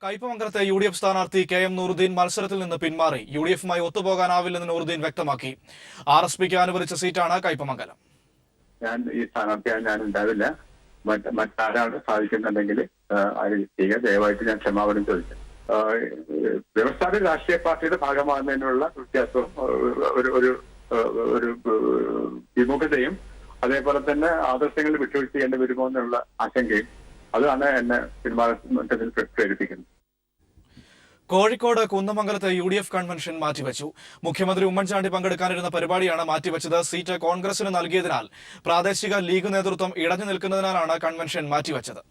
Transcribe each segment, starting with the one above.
കയ്പമംഗലത്തെ UDF സ്ഥാനാർത്ഥി K M. Nooruddeen മത്സരത്തിൽ നിന്ന് പിന്മാറി. യു.ഡി.എഫുമായി ഒത്തുപോകാനാവില്ലെന്ന് നൂറുദ്ദീൻ വ്യക്തമാക്കി. ആർ.എസ്.പിക്ക് അനുവദിച്ച സീറ്റാണ് കയ്പമംഗലം. ഞാൻ ഈ സ്ഥാനാർത്ഥിയായി ഞാൻ ഉണ്ടാവില്ല. മറ്റാരാണ് സാധിക്കുന്നുണ്ടെങ്കിൽ അത് ചെയ്യുക. ദയവായിട്ട് ഞാൻ ക്ഷമാപണം ചോദിക്കാം. വ്യവസ്ഥാപിത രാഷ്ട്രീയ പാർട്ടിയുടെ ഭാഗമാകുന്നതിനുള്ള വ്യത്യാസവും ഒരു വിമുഖതയും അതേപോലെ തന്നെ ആദർശങ്ങളിൽ വിട്ടുവീഴ്ച ചെയ്യേണ്ടി വരുമോ എന്നുള്ള ആശങ്കയും അതാണ് എന്നെ പിന്മാറ്റത്തിൽ പ്രേരിപ്പിക്കുന്നത്. കോഴിക്കോട് കുന്നമംഗലത്തെ യു.ഡി.എഫ് കൺവെൻഷൻ മാറ്റിവെച്ചു. മുഖ്യമന്ത്രി ഉമ്മൻചാണ്ടി പങ്കെടുക്കാനിരുന്ന പരിപാടിയാണ് മാറ്റിവെച്ചത്. സീറ്റ് കോൺഗ്രസിന് നൽകിയതിനാൽ പ്രാദേശിക ലീഗ് നേതൃത്വം ഇടഞ്ഞു നിൽക്കുന്നതിനാലാണ് കൺവെൻഷൻ മാറ്റിവെച്ചത്.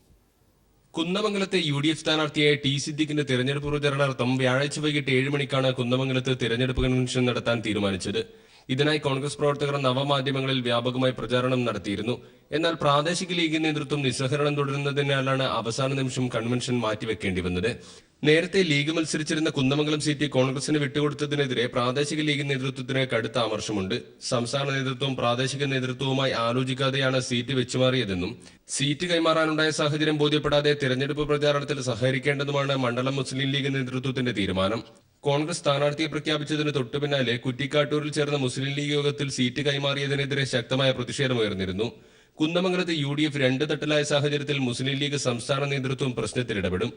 കുന്നമംഗലത്തെ യു.ഡി.എഫ് സ്ഥാനാർത്ഥിയായ ടി സിദ്ദിഖിന്റെ തെരഞ്ഞെടുപ്പ് പ്രചരണാർത്ഥം വ്യാഴാഴ്ച വൈകിട്ട് 7 മണിക്കാണ് കുന്നമംഗലത്ത് തെരഞ്ഞെടുപ്പ് കൺവെൻഷൻ നടത്താൻ തീരുമാനിച്ചത്. ഇതിനായി കോൺഗ്രസ് പ്രവർത്തകർ നവമാധ്യമങ്ങളിൽ വ്യാപകമായി പ്രചാരണം നടത്തിയിരുന്നു. എന്നാൽ പ്രാദേശിക ലീഗ് നേതൃത്വം നിസ്സഹകരണം തുടരുന്നതിനാലാണ് അവസാന നിമിഷം കൺവെൻഷൻ മാറ്റിവെക്കേണ്ടി വന്നത്. നേരത്തെ ലീഗ് മത്സരിച്ചിരുന്ന കുന്നമംഗലം സീറ്റ് കോൺഗ്രസിന് വിട്ടുകൊടുത്തതിനെതിരെ പ്രാദേശിക ലീഗ് നേതൃത്വത്തിന് കടുത്ത ആമർശമുണ്ട്. സംസ്ഥാന നേതൃത്വം പ്രാദേശിക നേതൃത്വവുമായി ആലോചിക്കാതെയാണ് സീറ്റ് വെച്ചുമാറിയതെന്നും സീറ്റ് കൈമാറാനുണ്ടായ സാഹചര്യം ബോധ്യപ്പെടാതെ തെരഞ്ഞെടുപ്പ് പ്രചാരണത്തിൽ സഹകരിക്കേണ്ടതുമാണ് മണ്ഡലം മുസ്ലിം ലീഗ് നേതൃത്വത്തിന്റെ തീരുമാനം. കോൺഗ്രസ് സ്ഥാനാർത്ഥിയെ പ്രഖ്യാപിച്ചതിന് തൊട്ടുപിന്നാലെ കുറ്റിക്കാട്ടൂരിൽ ചേർന്ന മുസ്ലിം ലീഗ് യോഗത്തിൽ സീറ്റ് കൈമാറിയതിനെതിരെ ശക്തമായ പ്രതിഷേധമുയർന്നിരുന്നു. കുന്നമംഗലത്ത് യു.ഡി.എഫ് 2 തട്ടിലായ സാഹചര്യത്തിൽ മുസ്ലിം ലീഗ് സംസ്ഥാന നേതൃത്വം പ്രശ്നത്തിൽ ഇടപെടും.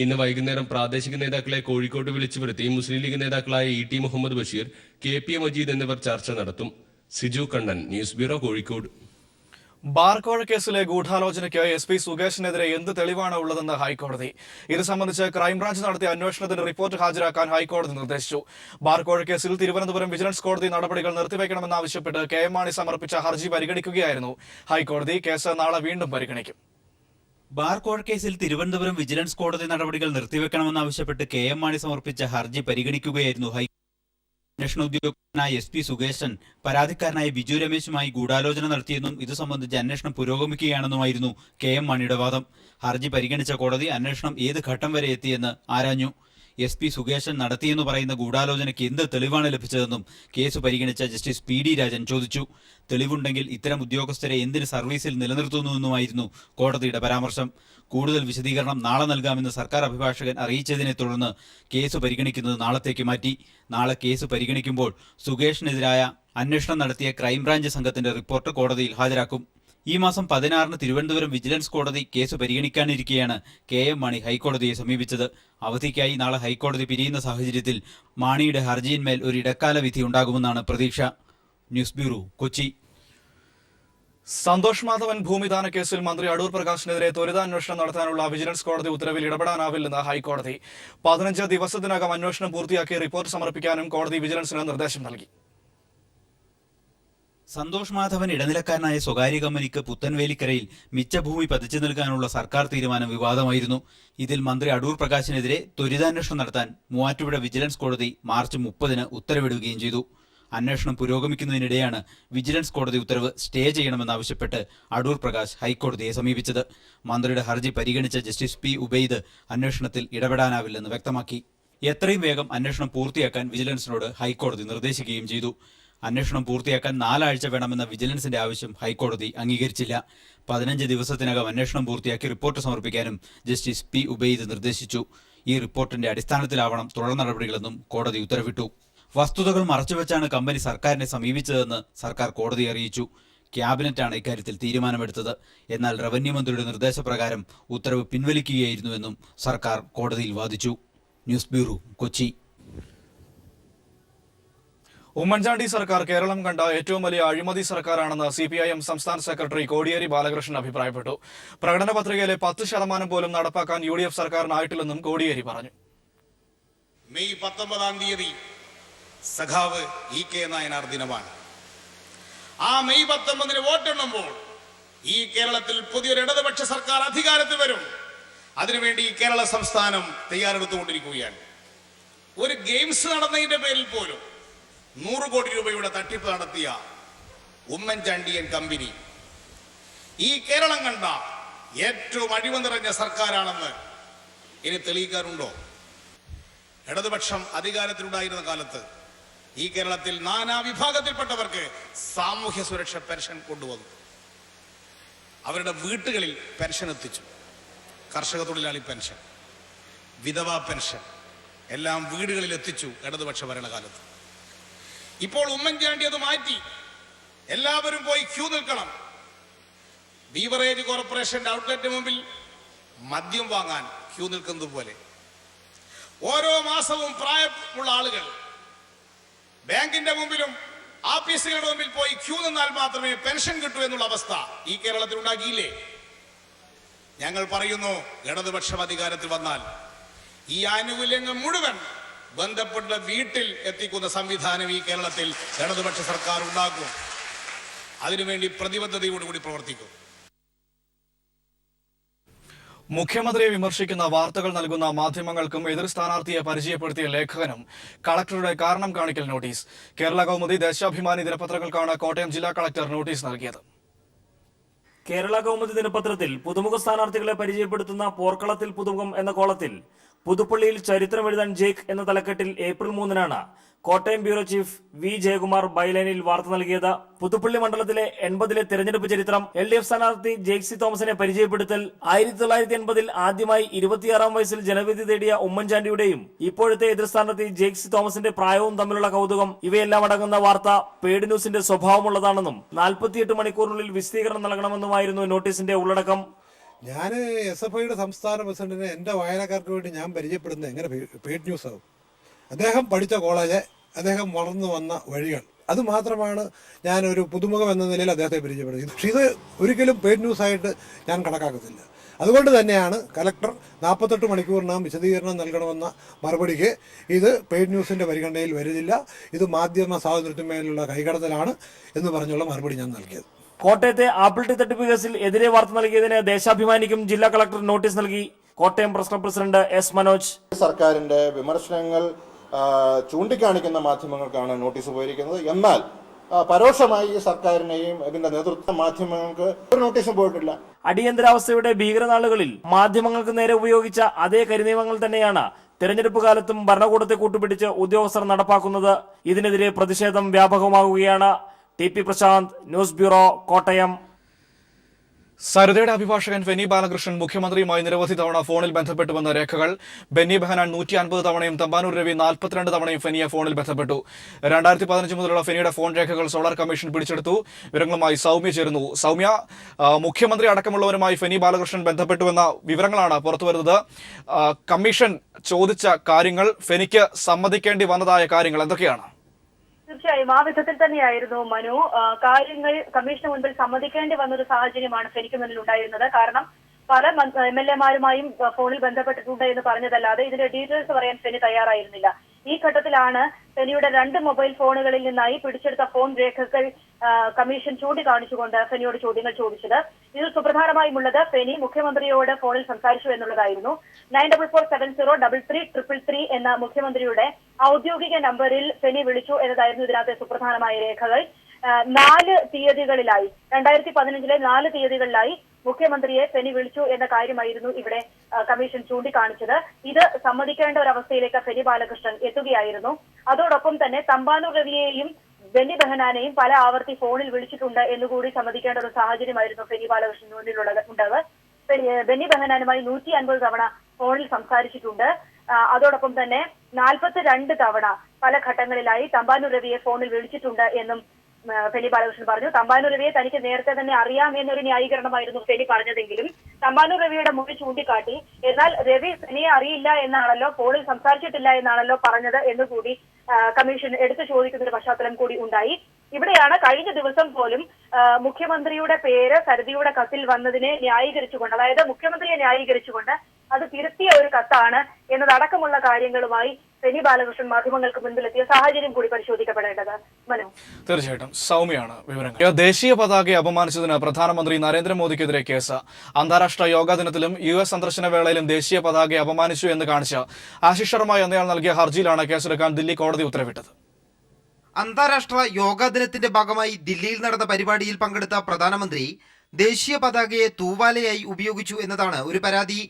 ഇന്ന് വൈകുന്നേരം പ്രാദേശിക നേതാക്കളെ കോഴിക്കോട് വിളിച്ചു വരുത്തി മുസ്ലിം ലീഗ് നേതാക്കളായ ഇ.ടി. മുഹമ്മദ് ബഷീർ, കെ.പി. മജീദ് എന്നിവർ ചർച്ച നടത്തും. Siju Kannan, news bureau, Kozhikode. ബാർകോഴ കേസിലെ ഗൂഢാലോചനയ്ക്ക് എസ്.പി. സുകേഷിനെതിരെ എന്ത് തെളിവാണ് ഉള്ളതെന്ന് ഹൈക്കോടതി. ഇത് സംബന്ധിച്ച് ക്രൈംബ്രാഞ്ച് നടത്തിയ അന്വേഷണത്തിന് റിപ്പോർട്ട് ഹാജരാക്കാൻ ഹൈക്കോടതി നിർദ്ദേശിച്ചു. ബാർകോഴ കേസിൽ തിരുവനന്തപുരം വിജിലൻസ് കോടതി നടപടികൾ നിർത്തിവെക്കണമെന്നാവശ്യപ്പെട്ട് കെ.എം. മാണി സമർപ്പിച്ച ഹർജി പരിഗണിക്കുകയായിരുന്നു ഹൈക്കോടതി. കേസ് നാളെ വീണ്ടും പരിഗണിക്കും. ബാർകോഴ കേസിൽ തിരുവനന്തപുരം വിജിലൻസ് കോടതി നടപടികൾ നിർത്തിവെക്കണമെന്നാവശ്യപ്പെട്ട് കെ.എം. മാണി സമർപ്പിച്ച ഹർജി പരിഗണിക്കുകയായിരുന്നു അന്വേഷണ ഉദ്യോഗസ്ഥനായ എസ്.പി. സുകേശൻ പരാതിക്കാരനായ ബിജു രമേശുമായി ഗൂഢാലോചന നടത്തിയെന്നും ഇത് സംബന്ധിച്ച് അന്വേഷണം പുരോഗമിക്കുകയാണെന്നുമായിരുന്നു കെ.എം. മാണിയുടെ വാദം. ഹർജി പരിഗണിച്ച കോടതി അന്വേഷണം ഏത് ഘട്ടം വരെ എത്തിയെന്ന് ആരാഞ്ഞു. എസ്.പി. സുകേശൻ നടത്തിയെന്ന് പറയുന്ന ഗൂഢാലോചനയ്ക്ക് എന്ത് തെളിവാണ് ലഭിച്ചതെന്നും കേസ് പരിഗണിച്ച ജസ്റ്റിസ് പി.ഡി. രാജൻ ചോദിച്ചു. തെളിവുണ്ടെങ്കിൽ ഇത്തരം ഉദ്യോഗസ്ഥരെ എന്തിന് സർവീസിൽ നിലനിർത്തുന്നുവെന്നുമായിരുന്നു കോടതിയുടെ പരാമർശം. കൂടുതൽ വിശദീകരണം നാളെ നൽകാമെന്ന് സർക്കാർ അഭിഭാഷകൻ അറിയിച്ചതിനെ തുടർന്ന് കേസ് പരിഗണിക്കുന്നത് നാളത്തേക്ക് മാറ്റി. നാളെ കേസ് പരിഗണിക്കുമ്പോൾ സുകേഷിനെതിരായ അന്വേഷണം നടത്തിയ ക്രൈംബ്രാഞ്ച് സംഘത്തിന്റെ റിപ്പോർട്ട് കോടതിയിൽ ഹാജരാക്കും. ഈ മാസം 16-ന് തിരുവനന്തപുരം വിജിലൻസ് കോടതി കേസ് പരിഗണിക്കാനിരിക്കെയാണ് കെ.എം. മാണി ഹൈക്കോടതിയെ സമീപിച്ചത്. അവധിക്കായി നാളെ ഹൈക്കോടതി പിരിയുന്ന സാഹചര്യത്തിൽ മാണിയുടെ ഹർജിയിന്മേൽ ഒരു ഇടക്കാല വിധി ഉണ്ടാകുമെന്നാണ് പ്രതീക്ഷ. News bureau, Kochi. സന്തോഷ് മാധവൻ ഭൂമിദാന കേസിൽ മന്ത്രി അടൂർ പ്രകാശിനെതിരെ ത്വരിതാന്വേഷണം നടത്താനുള്ള വിജിലൻസ് കോടതി ഉത്തരവിൽ ഇടപെടാനാവില്ലെന്ന് ഹൈക്കോടതി. 15 ദിവസത്തിനകം അന്വേഷണം പൂർത്തിയാക്കി റിപ്പോർട്ട് സമർപ്പിക്കാനും കോടതി വിജിലൻസിന് നിർദ്ദേശം നൽകി. സന്തോഷ് മാധവൻ ഇടനിലക്കാരനായ സ്വകാര്യ കമ്പനിക്ക് പുത്തൻവേലിക്കരയിൽ മിച്ചഭൂമി പതിച്ചു നൽകാനുള്ള സർക്കാർ തീരുമാനം വിവാദമായിരുന്നു. ഇതിൽ മന്ത്രി അടൂർ പ്രകാശിനെതിരെ ത്വരിതാന്വേഷണം നടത്താൻ മൂവാറ്റുപുഴ വിജിലൻസ് കോടതി മാർച്ച് 30-ന് ഉത്തരവിടുകയും ചെയ്തു. അന്വേഷണം പുരോഗമിക്കുന്നതിനിടെയാണ് വിജിലൻസ് കോടതി ഉത്തരവ് സ്റ്റേ ചെയ്യണമെന്നാവശ്യപ്പെട്ട് അടൂർ പ്രകാശ് ഹൈക്കോടതിയെ സമീപിച്ചത്. മന്ത്രിയുടെ ഹർജി പരിഗണിച്ച ജസ്റ്റിസ് പി. ഉബൈദ് അന്വേഷണത്തിൽ ഇടപെടാനാവില്ലെന്ന് വ്യക്തമാക്കി. എത്രയും വേഗം അന്വേഷണം പൂർത്തിയാക്കാൻ വിജിലൻസിനോട് ഹൈക്കോടതി നിർദ്ദേശിക്കുകയും ചെയ്തു. അന്വേഷണം പൂർത്തിയാക്കാൻ 4 ആഴ്ച വേണമെന്ന വിജിലൻസിന്റെ ആവശ്യം ഹൈക്കോടതി അംഗീകരിച്ചില്ല. 15 ദിവസത്തിനകം അന്വേഷണം പൂർത്തിയാക്കി റിപ്പോർട്ട് സമർപ്പിക്കാനും ജസ്റ്റിസ് പി. ഉബൈദ് നിർദ്ദേശിച്ചു. ഈ റിപ്പോർട്ടിന്റെ അടിസ്ഥാനത്തിലാവണം തുടർ നടപടികളെന്നും കോടതി ഉത്തരവിട്ടു. വസ്തുതകൾ മറച്ചുവെച്ചാണ് കമ്പനി സർക്കാരിനെ സമീപിച്ചതെന്ന് സർക്കാർ കോടതിയെ അറിയിച്ചു. ക്യാബിനറ്റാണ് ഇക്കാര്യത്തിൽ തീരുമാനമെടുത്തത്. എന്നാൽ റവന്യൂ മന്ത്രിയുടെ നിർദ്ദേശപ്രകാരം ഉത്തരവ് പിൻവലിക്കുകയായിരുന്നുവെന്നും സർക്കാർ കോടതിയിൽ വാദിച്ചു. News bureau, Kochi. ഉമ്മൻചാണ്ടി സർക്കാർ കേരളം കണ്ട ഏറ്റവും വലിയ അഴിമതി സർക്കാരാണെന്ന് CPIM സംസ്ഥാന സെക്രട്ടറി കോടിയേരി ബാലകൃഷ്ണൻ അഭിപ്രായപ്പെട്ടു. പ്രകടന പത്രികയിലെ 10% പോലും നടപ്പാക്കാൻ UDF സർക്കാരിനായിട്ടില്ലെന്നും കോടിയേരി പറഞ്ഞു. മെയ് 19-ാം തീയതി സഖാവ് E.K. നായനാർ ദിനമാണ്. ആ മെയ് 19-ന് വോട്ടെണ്ണുമ്പോൾ ഈ കേരളത്തിൽ പുതിയൊരു ഇടതുപക്ഷ സർക്കാർ അധികാരത്തിൽ വരും. അതിനുവേണ്ടി കേരള സംസ്ഥാനം തയ്യാറെടുത്തുകൊണ്ടിരിക്കുകയാണ്. ഒരു ഗെയിംസ് നടന്നതിന്റെ പേരിൽ പോലും 100 കോടി രൂപയുടെ തട്ടിപ്പ് നടത്തിയ ഉമ്മൻചാണ്ടിയൻ കമ്പനി ഈ കേരളം കണ്ട ഏറ്റവും അഴിമതി നിറഞ്ഞ സർക്കാരാണെന്ന് ഇനി തെളിയിക്കാറുണ്ടോ? ഇടതുപക്ഷം അധികാരത്തിലുണ്ടായിരുന്ന കാലത്ത് ഈ കേരളത്തിൽ നാനാ വിഭാഗത്തിൽപ്പെട്ടവർക്ക് സാമൂഹ്യ സുരക്ഷ പെൻഷൻ കൊണ്ടുവന്നു. അവരുടെ വീട്ടുകളിൽ പെൻഷൻ എത്തിച്ചു. കർഷക തൊഴിലാളി പെൻഷൻ, വിധവാ പെൻഷൻ എല്ലാം വീടുകളിൽ എത്തിച്ചു ഇടതുപക്ഷ ഭരണകാലത്ത്. ഇപ്പോൾ ഉമ്മൻചാണ്ടി അത് മാറ്റി. എല്ലാവരും പോയി ക്യൂ നിൽക്കണം. ബീവറേജ് കോർപ്പറേഷന്റെ ഔട്ട്ലെറ്റിന് മുമ്പിൽ മദ്യം വാങ്ങാൻ ക്യൂ നിൽക്കുന്നത് പോലെ ഓരോ മാസവും പ്രായമുള്ള ആളുകൾ ബാങ്കിന്റെ മുമ്പിലും ആഫീസുകളുടെ മുമ്പിൽ പോയി ക്യൂ നിന്നാൽ മാത്രമേ പെൻഷൻ കിട്ടൂ എന്നുള്ള അവസ്ഥ ഈ കേരളത്തിൽ ഉണ്ടാക്കിയില്ലേ? ഞങ്ങൾ പറയുന്നു, ഇടതുപക്ഷം അധികാരത്തിൽ വന്നാൽ ഈ ആനുകൂല്യങ്ങൾ മുഴുവൻ ബന്ധപ്പെട്ട വീട്ടിൽ എത്തിക്കുന്ന സംവിധാനം ഈ കേരളത്തിൽ ഇടതുപക്ഷ സർക്കാർ ഉണ്ടാക്കും. അതിനുവേണ്ടി പ്രതിബദ്ധതയോടുകൂടി പ്രവർത്തിക്കും. മുഖ്യമന്ത്രിയെ വിമർശിക്കുന്ന വാർത്തകൾ നൽകുന്ന മാധ്യമങ്ങൾക്കും എതിർ സ്ഥാനാർത്ഥിയെ പരിചയപ്പെടുത്തിയ ലേഖകനും കളക്ടറുടെ കാരണം കാണിക്കൽ നോട്ടീസ്. കേരള കൗമുദി, ദേശാഭിമാനി ദിനപത്രങ്ങൾക്കാണ് കോട്ടയം ജില്ലാ കളക്ടർ നോട്ടീസ് നൽകിയത്. കേരള കൗമുദി ദിനപത്രത്തിൽ പുതുമുഖ സ്ഥാനാർത്ഥികളെ പരിചയപ്പെടുത്തുന്ന പോർക്കളത്തിൽ പുതുമുഖം എന്ന കോളത്തിൽ പുതുപ്പള്ളിയിൽ ചരിത്രം എഴുതാൻ ജേക്ക് എന്ന തലക്കെട്ടിൽ ഏപ്രിൽ 3-നാണ് കോട്ടയം ബ്യൂറോ ചീഫ് വി ജയകുമാർ ബൈലൈനിൽ വാർത്ത നൽകിയത്. പുതുപ്പള്ളി മണ്ഡലത്തിലെ 80-ലെ തെരഞ്ഞെടുപ്പ് ചരിത്രം, LDF സ്ഥാനാർത്ഥി ജേക്ക് സി തോമസിനെ പരിചയപ്പെടുത്തൽ, 1980-ൽ ആദ്യമായി 26-ാം വയസ്സിൽ ജനവിധി തേടിയ ഉമ്മൻചാണ്ടിയുടെയും ഇപ്പോഴത്തെ എതിർ സ്ഥാനാർത്ഥി ജേക്ക് സി തോമസിന്റെ പ്രായവും തമ്മിലുള്ള കൗതുകം, ഇവയെല്ലാം അടങ്ങുന്ന വാർത്ത പെയ്ഡ് ന്യൂസിന്റെ സ്വഭാവമുള്ളതാണെന്നും 48 മണിക്കൂറിനുള്ളിൽ വിശദീകരണം നൽകണമെന്നുമായിരുന്നു നോട്ടീസിന്റെ ഉള്ളടക്കം. ഞാൻ SFIയുടെ സംസ്ഥാന പ്രസിഡന്റിനെ എൻ്റെ വായനക്കാർക്ക് വേണ്ടി ഞാൻ പരിചയപ്പെടുന്നത് എങ്ങനെ പെയ്ഡ് ന്യൂസ് ആവും? അദ്ദേഹം പഠിച്ച കോളേജ്, അദ്ദേഹം വളർന്നു വന്ന വഴികൾ, അത് മാത്രമാണ് ഞാനൊരു പുതുമുഖം എന്ന നിലയിൽ അദ്ദേഹത്തെ പരിചയപ്പെടുന്നത്. പക്ഷേ ഇത് ഒരിക്കലും പെയ്ഡ് ന്യൂസായിട്ട് ഞാൻ കണക്കാക്കത്തില്ല. അതുകൊണ്ട് തന്നെയാണ് കലക്ടർ 48 മണിക്കൂറിനകം വിശദീകരണം നൽകണമെന്ന മറുപടിക്ക് ഇത് പെയ്ഡ് ന്യൂസിൻ്റെ പരിഗണനയിൽ വരുന്നില്ല, ഇത് മാധ്യമ സ്വാതന്ത്ര്യത്തിന്മേലുള്ള കൈകടത്തലാണ് എന്ന് പറഞ്ഞുള്ള മറുപടി ഞാൻ നൽകിയത്. കോട്ടയത്തെ ആപ്പിൾ ടി തട്ടിപ്പ് കേസിൽ എതിരെ വാർത്ത നൽകിയതിന് ദേശാഭിമാനിക്കും ജില്ലാ കളക്ടർ നോട്ടീസ് നൽകി. Kottayam press club president S Manoj. സർക്കാരിന്റെ വിമർശനങ്ങൾ ചൂണ്ടിക്കാണിക്കുന്ന മാധ്യമങ്ങൾക്കാണ് നോട്ടീസ് പോയിരിക്കുന്നത്. എന്നാൽ പരോക്ഷമായി ഈ സർക്കാരിനെയും ഇതിന്റെ നേതൃത്വ മാധ്യമങ്ങൾക്ക് ഒരു നോട്ടീസും പോയിട്ടില്ല. അടിയന്തരാവസ്ഥയുടെ ഭീകരനാളുകളിൽ മാധ്യമങ്ങൾക്ക് നേരെ ഉപയോഗിച്ച അതേ കരിനിയമങ്ങൾ തന്നെയാണ് തെരഞ്ഞെടുപ്പ് കാലത്തും ഭരണകൂടത്തെ കൂട്ടുപിടിച്ച് ഉദ്യോഗസ്ഥർ നടപ്പാക്കുന്നത്. ഇതിനെതിരെ പ്രതിഷേധം വ്യാപകമാകുകയാണ്. TP Prashanth, news bureau, Kottayam. സരിതയുടെ അഭിഭാഷകൻ ഫെനി ബാലകൃഷ്ണൻ മുഖ്യമന്ത്രിയുമായി നിരവധി തവണ ഫോണിൽ ബന്ധപ്പെട്ടുവെന്ന രേഖകൾ. ബെന്നി ബെഹനാൻ 150 തവണയും തമ്പാനൂർ രവി 42 തവണയും ഫെനിയെ ഫോണിൽ ബന്ധപ്പെട്ടു. 2015 മുതലുള്ള ഫെനിയുടെ ഫോൺ രേഖകൾ സോളാർ കമ്മീഷൻ പിടിച്ചെടുത്തു. വിവരങ്ങളുമായി സൗമ്യ ചേരുന്നു. സൗമ്യ, മുഖ്യമന്ത്രി അടക്കമുള്ളവരുമായി ഫെനി ബാലകൃഷ്ണൻ ബന്ധപ്പെട്ടുവെന്ന വിവരങ്ങളാണ് പുറത്തുവരുന്നത്. കമ്മീഷൻ ചോദിച്ച കാര്യങ്ങൾ, ഫെനിക്ക് സമ്മതിക്കേണ്ടി വന്നതായ കാര്യങ്ങൾ എന്തൊക്കെയാണ്? തീർച്ചയായും ആ വിധത്തിൽ തന്നെയായിരുന്നു മനു. കാര്യങ്ങൾ കമ്മീഷന് മുൻപിൽ സമ്മതിക്കേണ്ടി വന്നൊരു സാഹചര്യമാണ് ഫെനിക്ക് മുന്നിൽ ഉണ്ടായിരുന്നത്. കാരണം പല MLA-മാരുമായും ഫോണിൽ ബന്ധപ്പെട്ടിട്ടുണ്ട് എന്ന് പറഞ്ഞതല്ലാതെ ഇതിന്റെ ഡീറ്റെയിൽസ് പറയാൻ ഫെനി തയ്യാറായിരുന്നില്ല. ഈ ഘട്ടത്തിലാണ് ഫെനിയുടെ 2 മൊബൈൽ ഫോണുകളിൽ നിന്നായി പിടിച്ചെടുത്ത ഫോൺ രേഖകൾ കമ്മീഷൻ ചൂണ്ടിക്കാണിച്ചുകൊണ്ട് ഫെനിയോട് ചോദ്യങ്ങൾ ചോദിച്ചത്. ഇതിൽ സുപ്രധാനമായുമുള്ളത് ഫെനി മുഖ്യമന്ത്രിയോട് ഫോണിൽ സംസാരിച്ചു എന്നുള്ളതായിരുന്നു. 9447033333 എന്ന മുഖ്യമന്ത്രിയുടെ ഔദ്യോഗിക നമ്പറിൽ ഫെനി വിളിച്ചു എന്നതായിരുന്നു ഇതിനകത്തെ സുപ്രധാനമായ രേഖകൾ. 4 തീയതികളിലായി 2015-ലെ 4 തീയതികളിലായി മുഖ്യമന്ത്രിയെ ഫെനി വിളിച്ചു എന്ന കാര്യമായിരുന്നു ഇവിടെ കമ്മീഷൻ ചൂണ്ടിക്കാണിച്ചത്. ഇത് സമ്മതിക്കേണ്ട ഒരു അവസ്ഥയിലേക്ക് ഫെനി ബാലകൃഷ്ണൻ എത്തുകയായിരുന്നു. അതോടൊപ്പം തന്നെ തമ്പാനൂർ രവിയെയും ബെന്നി ബെഹനാനെയും പല ആവർത്തി ഫോണിൽ വിളിച്ചിട്ടുണ്ട് എന്നുകൂടി സമ്മതിക്കേണ്ട ഒരു സാഹചര്യമായിരുന്നു ഫെനി ബാലകൃഷ്ണന് മുന്നിലുള്ളത്. ബെന്നി ബെഹനാനുമായി 150 തവണ ഫോണിൽ സംസാരിച്ചിട്ടുണ്ട്. അതോടൊപ്പം തന്നെ 42 തവണ പല ഘട്ടങ്ങളിലായി തമ്പാനൂർ രവിയെ ഫോണിൽ വിളിച്ചിട്ടുണ്ട് എന്നും ഫെനി ബാലകൃഷ്ണൻ പറഞ്ഞു. തമ്പാനൂർ രവിയെ തനിക്ക് നേരത്തെ തന്നെ അറിയാം എന്നൊരു ന്യായീകരണമായിരുന്നു ഫെനി പറഞ്ഞതെങ്കിലും തമ്പാനൂർ രവിയുടെ മൊഴി ചൂണ്ടിക്കാട്ടി. എന്നാൽ രവി ഫെനിയെ അറിയില്ല എന്നാണല്ലോ, ഫോണിൽ സംസാരിച്ചിട്ടില്ല എന്നാണല്ലോ പറഞ്ഞത് എന്നുകൂടി കമ്മീഷൻ എടുത്തു ചോദിക്കുന്ന ഒരു പശ്ചാത്തലം കൂടി ഉണ്ടായി. ഇവിടെയാണ് കഴിഞ്ഞ ദിവസം പോലും മുഖ്യമന്ത്രിയുടെ പേര് സരിതയുടെ കത്തിൽ വന്നതിനെ ന്യായീകരിച്ചുകൊണ്ട്, അതായത് മുഖ്യമന്ത്രിയെ ന്യായീകരിച്ചുകൊണ്ട് അത് തിരുത്തിയ ഒരു കത്താണ് എന്നതടക്കമുള്ള കാര്യങ്ങളുമായി ഫെനി ബാലകൃഷ്ണൻ മാധ്യമങ്ങൾക്ക് മുൻപിലെത്തിയ സാഹചര്യം കൂടി പരിശോധിക്കപ്പെടേണ്ടത്. മനു, തീർച്ചയായിട്ടും സൗമ്യയാണ് വിവരങ്ങൾ. ദേശീയ പതാകയെ അപമാനിച്ചതിന് പ്രധാനമന്ത്രി നരേന്ദ്രമോദിക്കെതിരെ കേസ്. അന്താരാഷ്ട്ര യോഗാ ദിനത്തിലും US സന്ദർശന വേളയിലും ദേശീയ പതാകയെ അപമാനിച്ചു എന്ന് കാണിച്ച് ആശിഷ് ശർമ്മ എന്നയാൾ നൽകിയ ഹർജിയിലാണ് കേസെടുക്കാൻ ദില്ലി കോടതി ഉത്തരവിട്ടത്. അന്താരാഷ്ട്ര യോഗാ ദിനത്തിന്റെ ഭാഗമായി ദില്ലിയിൽ നടന്ന പരിപാടിയിൽ പങ്കെടുത്ത പ്രധാനമന്ത്രി ദേശീയ പതാകയെ തൂവാലയായി ഉപയോഗിച്ചു എന്നതാണ് ഒരു പരാതി.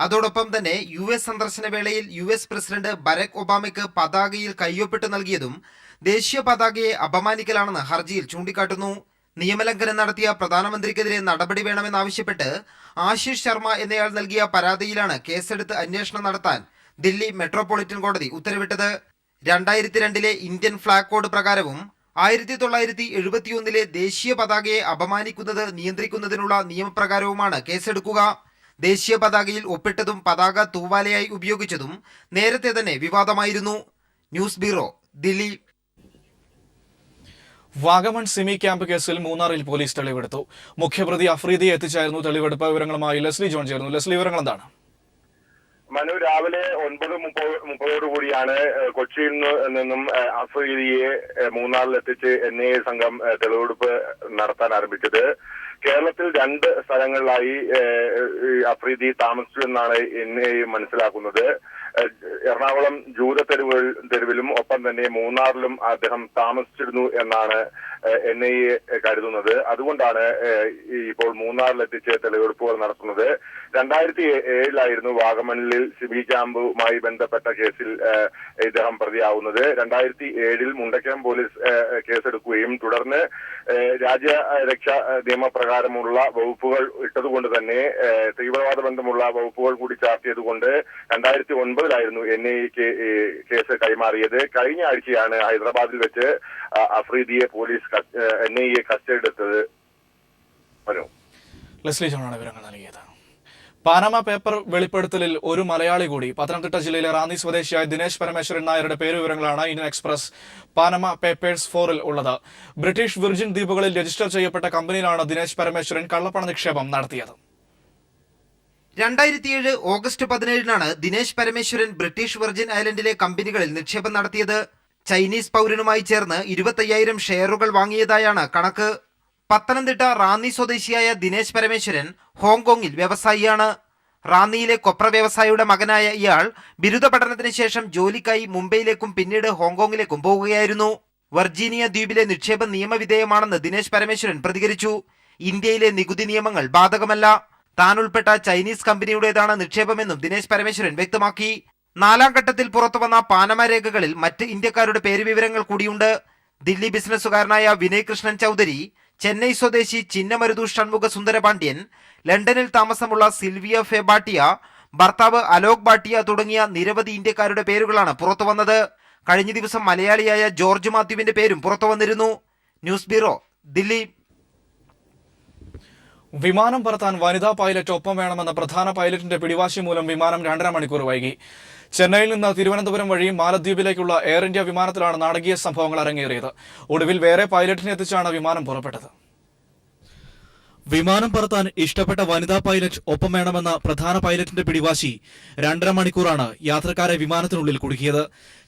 അതോടൊപ്പം തന്നെ US സന്ദർശന വേളയിൽ US പ്രസിഡന്റ് ബരാക് ഒബാമയ്ക്ക് പതാകയിൽ കയ്യൊപ്പിട്ട് നൽകിയതും ദേശീയ പതാകയെ അപമാനിക്കലാണെന്ന് ഹർജിയിൽ ചൂണ്ടിക്കാട്ടുന്നു. നിയമലംഘനം നടത്തിയ പ്രധാനമന്ത്രിക്കെതിരെ നടപടി വേണമെന്നാവശ്യപ്പെട്ട് ആശിഷ് ശർമ്മ എന്നയാൾ നൽകിയ പരാതിയിലാണ് കേസെടുത്ത് അന്വേഷണം നടത്താൻ ദില്ലി മെട്രോപൊളിറ്റൻ കോടതി ഉത്തരവിട്ടത്. 2002 ഇന്ത്യൻ ഫ്ലാഗ് കോഡ് പ്രകാരവും 1971 ദേശീയ പതാകയെ അപമാനിക്കുന്നത് നിയന്ത്രിക്കുന്നതിനുള്ള നിയമപ്രകാരവുമാണ് കേസെടുക്കുക. ദേശീയ പതാകയിൽ ഒപ്പിട്ടതും പതാക തൂവാലയായി ഉപയോഗിച്ചതും നേരത്തെ തന്നെ വിവാദമായിരുന്നു. News bureau, Delhi. Vagamon Simi camp കേസിൽ മൂന്നാറിൽ പോലീസ് തെളിവെടുത്തു. മുഖ്യപ്രതി അഫ്രീദിയെ എത്തിച്ചായിരുന്നു തെളിവെടുപ്പ്. വിവരങ്ങളുമായി ലെസ്ലി ജോൺ ചേർന്നു. ലെസ്ലി, വിവരങ്ങൾ എന്താണ്? മനു, രാവിലെ 9:30 കൂടിയാണ് കൊച്ചിയിൽ നിന്നും അഫ്രീദിയെ മൂന്നാറിൽ എത്തിച്ച് NIA സംഘം തെളിവെടുപ്പ് നടത്താൻ ആരംഭിച്ചത്. കേരളത്തിൽ 2 സ്ഥലങ്ങളിലായി അഫ്രീദി താമസിച്ചു എന്നാണ് NIA മനസ്സിലാക്കുന്നത്. എറണാകുളം ജൂത തെരുവിലും ഒപ്പം തന്നെ മൂന്നാറിലും അദ്ദേഹം താമസിച്ചിരുന്നു എന്നാണ് NIA കരുതുന്നത്. അതുകൊണ്ടാണ് ഇപ്പോൾ മൂന്നാറിലെത്തിച്ച് തെളിവെടുപ്പുകൾ നടത്തുന്നത്. 2007 വാഗമണിൽ സിബി ക്യാമ്പുമായി ബന്ധപ്പെട്ട കേസിൽ ഇദ്ദേഹം പ്രതിയാവുന്നത്. 2007 മുണ്ടക്കയം പോലീസ് കേസെടുക്കുകയും തുടർന്ന് രാജ്യരക്ഷാ നിയമപ്രകാരമുള്ള വകുപ്പുകൾ ഇട്ടതുകൊണ്ട് തന്നെ തീവ്രവാദ ബന്ധമുള്ള വകുപ്പുകൾ കൂടി ചാർത്തിയതുകൊണ്ട് 2009 NIAക്ക് കേസ് കൈമാറിയത്. കഴിഞ്ഞ ആഴ്ചയാണ് ഹൈദരാബാദിൽ വെച്ച് അഫ്രീദിയെ പോലീസ് NIA കസ്റ്റഡിയിലെടുത്തത്. ലെസ്ലി ജോണാണ് വിവരങ്ങൾ നൽകിയത്. പാനമ പേപ്പർ വെളിപ്പെടുത്തലിൽ ഒരു മലയാളി കൂടി. പത്തനംതിട്ട ജില്ലയിലെ റാന്നി സ്വദേശിയായ ദിനേശ് പരമേശ്വരൻ നായരുടെ പേരുവിവരങ്ങളാണ് ഇന്ത്യൻ എക്സ്പ്രസ് പാനമ പേപ്പേഴ്സ് 4-ൽ ഉള്ളത്. ബ്രിട്ടീഷ് വിർജിൻ ദ്വീപുകളിൽ രജിസ്റ്റർ ചെയ്യപ്പെട്ട കമ്പനിയിലാണ് ദിനേശ് പരമേശ്വരൻ കള്ളപ്പണ നിക്ഷേപം നടത്തിയത്. 2007 August 17 Dinesh Parameswaran British Virgin ഐലൻഡിലെ കമ്പനികളിൽ നിക്ഷേപം നടത്തിയത്. ചൈനീസ് പൗരനുമായി ചേർന്ന് 25,000 ഷെയറുകൾ വാങ്ങിയതായാണ് കണക്ക്. പത്തനംതിട്ട റാന്നി സ്വദേശിയായ ദിനേശ് പരമേശ്വരൻ ഹോങ്കോങ്ങിൽ വ്യവസായിയാണ്. റാന്നിയിലെ കൊപ്ര വ്യവസായിയുടെ മകനായ ഇയാൾ ബിരുദ പഠനത്തിന് ശേഷം ജോലിക്കായി മുംബൈയിലേക്കും പിന്നീട് ഹോങ്കോങ്ങിലേക്കും പോവുകയായിരുന്നു. വെർജീനിയ ദ്വീപിലെ നിക്ഷേപം നിയമവിധേയമാണെന്ന് ദിനേശ് പരമേശ്വരൻ പ്രതികരിച്ചു. ഇന്ത്യയിലെ നികുതി നിയമങ്ങൾ ബാധകമല്ല. താൻ ഉൾപ്പെട്ട ചൈനീസ് കമ്പനിയുടേതാണ് നിക്ഷേപമെന്നും ദിനേശ് പരമേശ്വരൻ വ്യക്തമാക്കി. 4ാം ഘട്ടത്തിൽ പുറത്തുവന്ന പാനമ രേഖകളിൽ മറ്റ് ഇന്ത്യക്കാരുടെ പേരുവിവരങ്ങൾ കൂടിയുണ്ട്. ദില്ലി ബിസിനസ്സുകാരനായ വിനയ് കൃഷ്ണൻ ചൌധരി, ചെന്നൈ സ്വദേശി ചിന്നമരുതു ഷൺമുഖ സുന്ദരപാണ്ഡ്യൻ, ലണ്ടനിൽ താമസമുള്ള സിൽവിയ ഫെ ഭാട്ടിയ, ഭർത്താവ് അലോക് ഭാട്ടിയ തുടങ്ങിയ നിരവധി ഇന്ത്യക്കാരുടെ പേരുകളാണ് പുറത്തുവന്നത്. കഴിഞ്ഞ ദിവസം മലയാളിയായ ജോർജ് മാത്യുവിന്റെ പേരും പുറത്തുവന്നിരുന്നു. News bureau, Delhi. വിമാനം പറത്താൻ വനിതാ പൈലറ്റ് ഒപ്പം വേണമെന്ന പ്രധാന പൈലറ്റിന്റെ പിടിവാശി മൂലം വിമാനം 2.5 മണിക്കൂർ വൈകി. ചെന്നൈയിൽ നിന്ന് തിരുവനന്തപുരം വഴി മാലദ്വീപിലേക്കുള്ള എയർ ഇന്ത്യ വിമാനത്തിലാണ് നാടകീയ സംഭവങ്ങൾ അരങ്ങേറിയത്. ഒടുവിൽ വേറെ പൈലറ്റിനെ എത്തിച്ചാണ് വിമാനം പുറപ്പെട്ടത്. വിമാനം പറത്താൻ ഇഷ്ടപ്പെട്ട വനിതാ പൈലറ്റ് ഒപ്പം വേണമെന്ന പ്രധാന പൈലറ്റിന്റെ പിടിവാശി 2.5 മണിക്കൂറാണ് യാത്രക്കാരെ വിമാനത്തിനുള്ളിൽ കുടുക്കിയത്.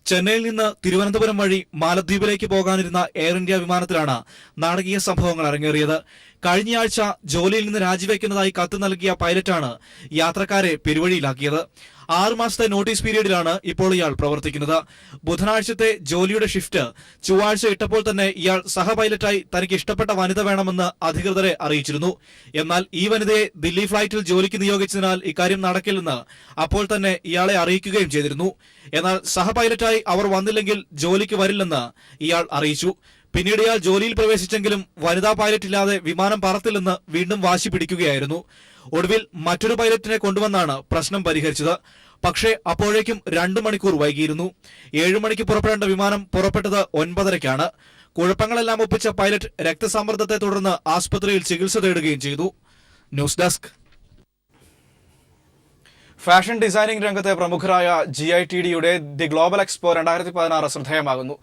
ചെന്നൈയിൽ നിന്ന് തിരുവനന്തപുരം വഴി മാലദ്വീപിലേക്ക് പോകാനിരുന്ന എയർ ഇന്ത്യ വിമാനത്തിലാണ് നാടകീയ സംഭവങ്ങൾ അരങ്ങേറിയത്. കഴിഞ്ഞയാഴ്ച ജോലിയിൽ നിന്ന് രാജിവെക്കുന്നതായി കത്ത് നൽകിയ പൈലറ്റാണ് യാത്രക്കാരെ പെരുവഴിയിലാക്കിയത്. 6 മാസത്തെ നോട്ടീസ് പീരീഡിലാണ് ഇപ്പോൾ ഇയാൾ പ്രവർത്തിക്കുന്നത്. ബുധനാഴ്ചത്തെ ജോലിയുടെ ഷിഫ്റ്റ് ചൊവ്വാഴ്ച ഇട്ടപ്പോൾ തന്നെ ഇയാൾ സഹ പൈലറ്റായി തനിക്ക് ഇഷ്ടപ്പെട്ട വനിത വേണമെന്ന് അധികൃതരെ അറിയിച്ചിരുന്നു. എന്നാൽ ഈ വനിതയെ ദില്ലി ഫ്ലൈറ്റിൽ ജോലിക്ക് നിയോഗിച്ചതിനാൽ ഇക്കാര്യം നടക്കില്ലെന്ന് അപ്പോൾ തന്നെ ഇയാളെ അറിയിക്കുകയും ചെയ്തിരുന്നു. എന്നാൽ സഹ പൈലറ്റായി അവർ വന്നില്ലെങ്കിൽ ജോലിക്ക് വരില്ലെന്ന് ഇയാൾ അറിയിച്ചു. പിന്നീട് ഇയാൾ ജോലിയിൽ പ്രവേശിച്ചെങ്കിലും വനിതാ പൈലറ്റ് ഇല്ലാതെ വിമാനം പറത്തില്ലെന്ന് വീണ്ടും വാശി പിടിക്കുകയായിരുന്നു. ഒടുവിൽ മറ്റൊരു പൈലറ്റിനെ കൊണ്ടുവന്നാണ് പ്രശ്നം പരിഹരിച്ചത്. പക്ഷേ അപ്പോഴേക്കും 2 മണിക്കൂർ വൈകിയിരുന്നു. 7 മണിക്ക് പുറപ്പെടേണ്ട വിമാനം പുറപ്പെട്ടത് 9:30-ക്കാണ്. കുഴപ്പങ്ങളെല്ലാം ഒപ്പിച്ച പൈലറ്റ് രക്തസമ്മർദ്ദത്തെ തുടർന്ന് ആസ്പത്രിയിൽ ചികിത്സ തേടുകയും ചെയ്തു. News desk. ഫാഷൻ ഡിസൈനിംഗ് രംഗത്തെ പ്രമുഖരായ GITDയുടെ ദി ഗ്ലോബൽ എക്സ്പോ 2016 ശ്രദ്ധേയമാകുന്നു.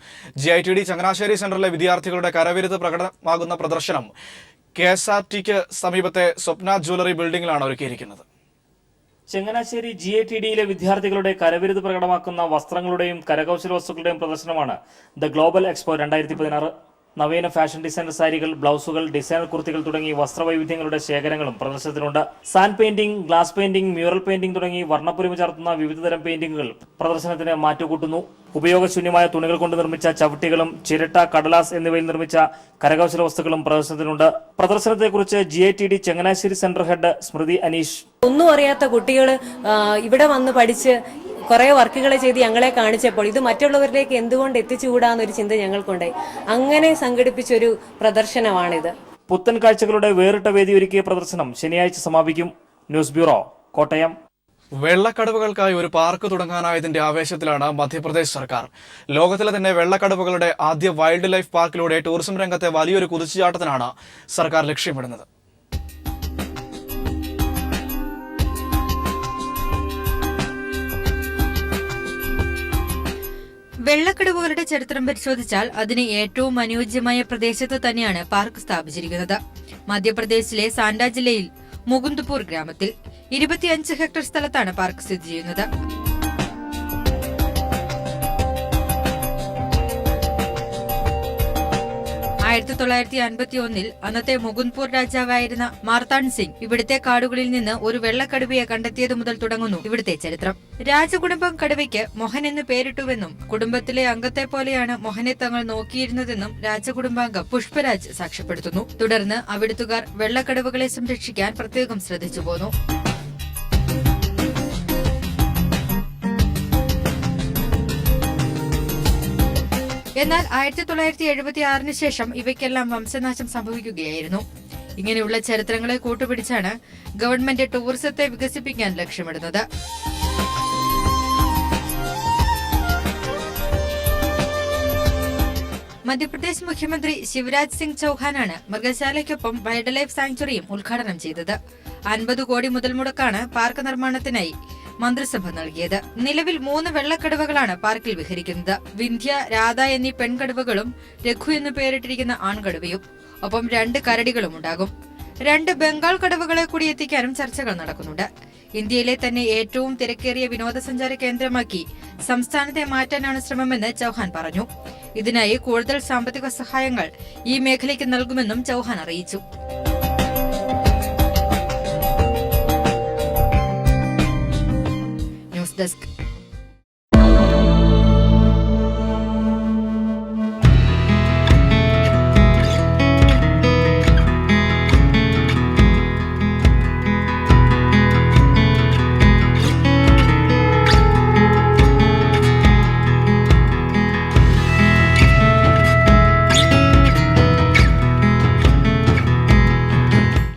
GITD ചങ്ങനാശ്ശേരി സെന്ററിലെ വിദ്യാർത്ഥികളുടെ കരവിരുത് പ്രകടമാകുന്ന പ്രദർശനം KSRTക്ക് സമീപത്തെ സ്വപ്ന ജ്വല്ലറി ബിൽഡിംഗിലാണ് ഒരുക്കിയിരിക്കുന്നത്. ചങ്ങനാശ്ശേരി GITDയിലെ വിദ്യാർത്ഥികളുടെ കരവിരുത് പ്രകടമാക്കുന്ന വസ്ത്രങ്ങളുടെയും കരകൗശല വസ്തുക്കളുടെയും പ്രദർശനമാണ് ദ ഗ്ലോബൽ എക്സ്പോ 2016. നവീന ഫാഷൻ ഡിസൈനർ സാരികൾ, ബ്ലൗസുകൾ, ഡിസൈനർ കുർത്തികൾ തുടങ്ങി വസ്ത്രവൈവിധ്യങ്ങളുടെ ശേഖരങ്ങളും പ്രദർശനത്തിലുണ്ട്. Sand painting, glass painting, mural painting തുടങ്ങി വർണ്ണപ്പൊലിമ ചാർത്തുന്ന വിവിധതരം പെയിന്റിംഗുകൾ പ്രദർശനത്തിന് മാറ്റുകൂട്ടുന്നു. ഉപയോഗശൂന്യമായ തുണികൾ കൊണ്ട് നിർമ്മിച്ച ചവിട്ടികളും ചിരട്ട, കടലാസ് എന്നിവയിൽ നിർമ്മിച്ച കരകൗശല വസ്തുക്കളും പ്രദർശനത്തിലുണ്ട്. പ്രദർശനത്തെക്കുറിച്ച് GITD ചങ്ങനാശ്ശേരി സെന്റർ ഹെഡ് സ്മൃതി അനീഷ്. ഒന്നും അറിയാത്ത കുട്ടികൾ ഇവിടെ വന്ന് പഠിച്ച് കുറെ വർക്കുകൾ ചെയ്ത് ഞങ്ങളെ കാണിച്ചപ്പോൾ ഇത് മറ്റുള്ളവരിലേക്ക് എന്തുകൊണ്ട് എത്തിച്ചുകൂടാന്നൊരു ചിന്ത ഞങ്ങൾക്കുണ്ടായി. അങ്ങനെ സംഘടിപ്പിച്ചൊരു പ്രദർശനമാണിത്. പുത്തൻ കാഴ്ചകളുടെ വേറിട്ട വേദി ഒരുക്കിയ പ്രദർശനം ശനിയാഴ്ച സമാപിക്കും. News bureau, Kottayam. വെള്ളക്കടുവകൾക്കായി ഒരു പാർക്ക് തുടങ്ങാനായതിന്റെ ആവേശത്തിലാണ് മധ്യപ്രദേശ് സർക്കാർ. ലോകത്തിലെ തന്നെ വെള്ളക്കടുവകളുടെ ആദ്യ വൈൽഡ് ലൈഫ് പാർക്കിലൂടെ ടൂറിസം രംഗത്തെ വലിയൊരു കുതിച്ചുചാട്ടത്തിനാണ് സർക്കാർ ലക്ഷ്യമിടുന്നത്. വെള്ളക്കടുവകളുടെ ചരിത്രം പരിശോധിച്ചാൽ അതിന് ഏറ്റവും അനുയോജ്യമായ പ്രദേശത്ത് തന്നെയാണ് പാർക്ക് സ്ഥാപിച്ചിരിക്കുന്നത്. മധ്യപ്രദേശിലെ സാൻഡ ജില്ലയിൽ മുകുന്ദ്പൂർ ഗ്രാമത്തിൽ 25 ഹെക്ടർ സ്ഥലത്താണ് പാർക്ക് സ്ഥിതി ചെയ്യുന്നത്. ആയിരത്തി 1951 അന്നത്തെ മുകുന്ദ്പൂർ രാജാവായിരുന്ന മാർത്താണ്ഡ് സിംഗ് ഇവിടുത്തെ കാടുകളിൽ നിന്ന് ഒരു വെള്ളക്കടുവയെ കണ്ടെത്തിയത് മുതൽ തുടങ്ങുന്നു ഇവിടുത്തെ ചരിത്രം. രാജകുടുംബം കടുവയ്ക്ക് മൊഹൻ എന്ന് പേരിട്ടുവെന്നും കുടുംബത്തിലെ അംഗത്തെ പോലെയാണ് മൊഹനെ തങ്ങൾ നോക്കിയിരുന്നതെന്നും രാജകുടുംബാംഗം പുഷ്പരാജ് സാക്ഷ്യപ്പെടുത്തുന്നു. തുടർന്ന് അവിടുത്തുകാർ വെള്ളക്കടുവകളെ സംരക്ഷിക്കാൻ പ്രത്യേകം ശ്രദ്ധിച്ചു പോന്നു. എന്നാൽ 1976 ശേഷം ഇവയ്ക്കെല്ലാം വംശനാശം സംഭവിക്കുകയായിരുന്നു. ഇങ്ങനെയുള്ള ചരിത്രങ്ങളെ കൂട്ടുപിടിച്ചാണ് ഗവൺമെന്റ് ടൂറിസത്തെ വികസിപ്പിക്കാൻ ലക്ഷ്യമിടുന്നത്. മധ്യപ്രദേശ് മുഖ്യമന്ത്രി ശിവരാജ് സിംഗ് ചൌഹാനാണ് മൃഗശാലയ്ക്കൊപ്പം വൈൽഡ് ലൈഫ് സാങ്ച്വറിയും ഉദ്ഘാടനം ചെയ്തത്. 50 കോടി മുതൽ മുടക്കാണ് പാർക്ക് നിർമ്മാണത്തിനായി മന്ത്രിസഭ നൽകിയത്. നിലവിൽ 3 വെള്ളക്കടുവകളാണ് പാർക്കിൽ വിഹരിക്കുന്നത്. വിന്ധ്യ, രാധ എന്നീ പെൺകടുവകളും രഘു എന്ന് പേരിട്ടിരിക്കുന്ന ആൺകടുവയും ഒപ്പം 2 കരടികളും ഉണ്ടാകും. 2 ബംഗാൾ കടുവകളെ കൂടി എത്തിക്കാനും ചർച്ചകൾ നടക്കുന്നുണ്ട്. ഇന്ത്യയിലെ തന്നെ ഏറ്റവും തിരക്കേറിയ വിനോദസഞ്ചാര കേന്ദ്രമാക്കി സംസ്ഥാനത്തെ മാറ്റാനാണ് ശ്രമമെന്ന് ചൌഹാൻ പറഞ്ഞു. ഇതിനായി കൂടുതൽ സാമ്പത്തിക സഹായങ്ങൾ ഈ മേഖലയ്ക്ക് നൽകുമെന്നും ചൌഹാൻ അറിയിച്ചു. News desk